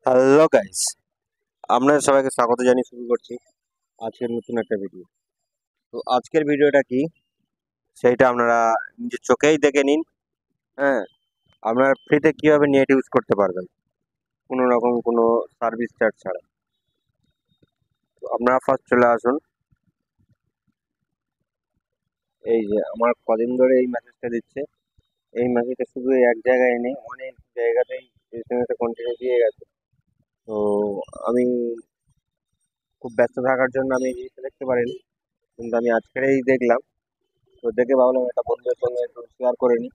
Hello guys, আপনাদের সবাইকে স্বাগত জানিয়ে শুরু করছি আজকের নতুন একটা ভিডিও। তো আজকের ভিডিওটা কি সেইটা আপনারা নিজের চোখেই দেখে নিন। হ্যাঁ, আপনারা ফ্রিতে কীভাবে নেট ইউজ করতে পারবেন কোনো রকম কোনো সার্ভিস চার্জ ছাড়া। তো আপনারা ফার্স্ট চলে আসুন। এই যে আমার কদিন ধরে এই মেসেজটা দিচ্ছে, এই মেসেজটা শুধু এক জায়গায় নেই, অনেক জায়গাতেই এসএমএসে কন্টিনিউ দিয়ে গেছে। তো আমি খুব ব্যস্ত থাকার জন্য আমি এই জিনিসটা দেখতে পারিনি, কিন্তু আমি আজকেরই দেখলাম। তো দেখে ভাবলাম একটা বন্ধুদের সঙ্গে একটু শেয়ার করে নিই।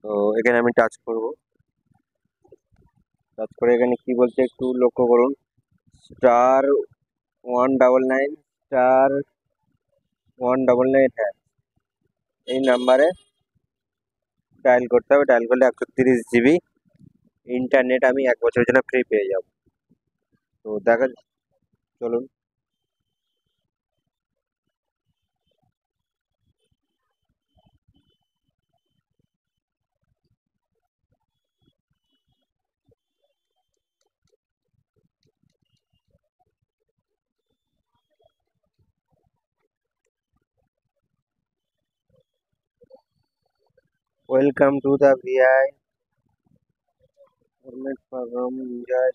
তো এখানে আমি টাচ করব, টাচ করে এখানে কি বলছে একটু লক্ষ্য করুন। *199 *199, হ্যাঁ, এই নাম্বারে ডায়াল করতে হবে। ডায়াল করলে 130 জিবি ইন্টারনেট আমি 1 বছরের জন্য ফ্রি পেয়ে যাব। তো দেখা, চলুন। Welcome to the VI format program enjoy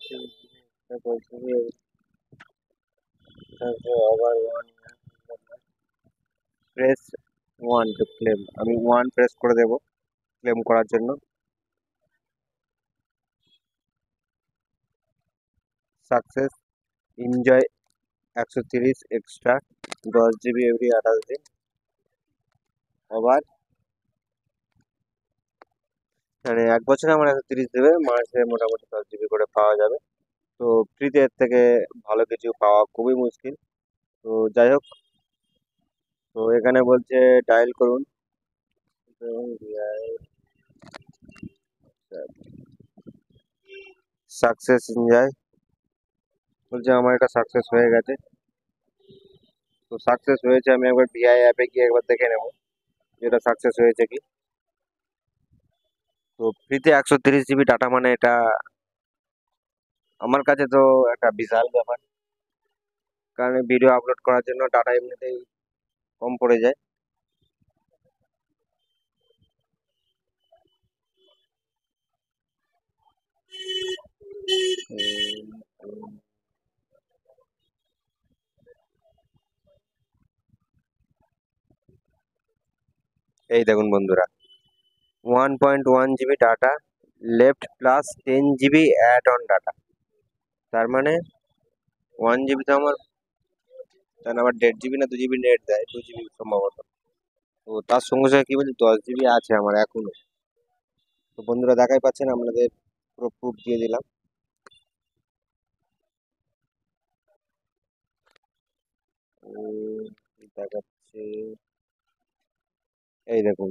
over one press one to claim. আমি ওয়ান প্রেস করে দেব ক্লেম করার জন্য। Success, enjoy 130 extra, 10 GB every 28 দিন। আবার মানে 1 বছরে আমার 130 দেবে, মাসে মোটামুটি 10 জিবি করে পাওয়া যাবে। তো ফ্রিতে এর থেকে ভালো কিছু পাওয়া খুবই মুশকিল। তো যাই হোক, তো এখানে বলছে ডায়াল করুন সাকসেস এনজয়, বলছে আমার এটা সাকসেস হয়ে গেছে। তো সাকসেস হয়েছে, আমি একবার ভিআই অ্যাপে গিয়ে একবার দেখে নেব যেটা সাকসেস হয়েছে কি। তো ফ্রিতে 130 জিবি ডাটা মানে এটা আমার কাছে তো একটা বিশাল ব্যাপার, কারণ ভিডিও আপলোড করার জন্য ডাটা এমনিতেই কম পড়ে যায়। এই দেখুন বন্ধুরা, 1.1 GB data left plus 10 GB add on data. তার মানে 1 জিবি তো আমার, তার আবার 1.5 জিবি না 2 জিবি নেট দেয়, 2 জিবি সম্ভবত। তো তার সঙ্গে সঙ্গে কি বলছি 10 জিবি আছে আমার এখনো। তো বন্ধুরা দেখাই পাচ্ছেন, আপনাদের পুরো প্রুফ দিয়ে দিলাম। দেখাচ্ছে, এই দেখুন।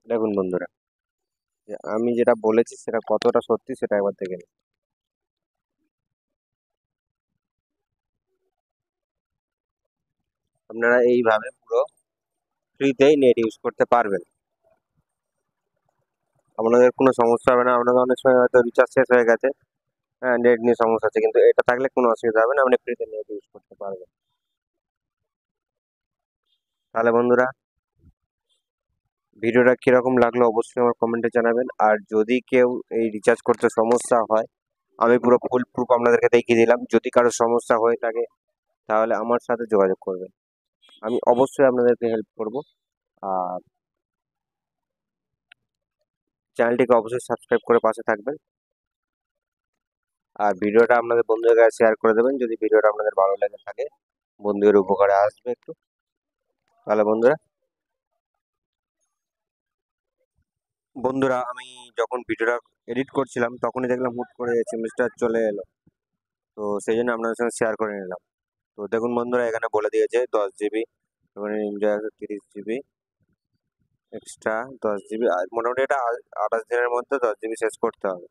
দেখুন বন্ধুরা, যে আমি যেটা বলেছি সেটা কতটা সত্যি সেটা একবার দেখে নিন। আপনারা এইভাবে পুরো ফ্রিতেই নেট ইউজ করতে পারবেন, আপনাদের কোনো সমস্যা হবে না। আপনাদের অনেক সময় হয়তো রিচার্জ শেষ হয়ে গেছে, হ্যাঁ, নেট নিয়ে সমস্যা আছে, কিন্তু এটা থাকলে কোনো অসুবিধা হবে না, আপনি ফ্রিতে নেট ইউজ করতে পারবেন। তাহলে বন্ধুরা, ভিডিওটা কিরকম লাগলো অবশ্যই আমার কমেন্টে জানাবেন। আর যদি কেউ এই রিচার্জ করতে সমস্যা হয়, আমি পুরো ফুল প্রুফ আপনাদেরকে দেখিয়ে দিলাম। যদি কারো সমস্যা হয়ে থাকে তাহলে আমার সাথে যোগাযোগ করবেন, আমি অবশ্যই আপনাদেরকে হেল্প করব। আর চ্যানেলটিকে অবশ্যই সাবস্ক্রাইব করে পাশে থাকবেন। আর ভিডিওটা আপনাদের বন্ধুদের কাছে শেয়ার করে দেবেন যদি ভিডিওটা আপনাদের ভালো লেগে থাকে, বন্ধুদের উপকারে আসবে একটু। তাহলে বন্ধুরা, আমি যখন ভিডিওটা এডিট করছিলাম তখনই দেখলাম হুট করে এসএমএসটা চলে এলো। তো সেই জন্য আপনাদের সঙ্গে শেয়ার করে নিলাম। তো দেখুন বন্ধুরা, এখানে বলে দিয়েছে 10 জিবি, মানে এনজয় 30 জিবি এক্সট্রা, 10 জিবি। আর মোটামুটি এটা 28 দিনের মধ্যে 10 জিবি শেষ করতে হবে।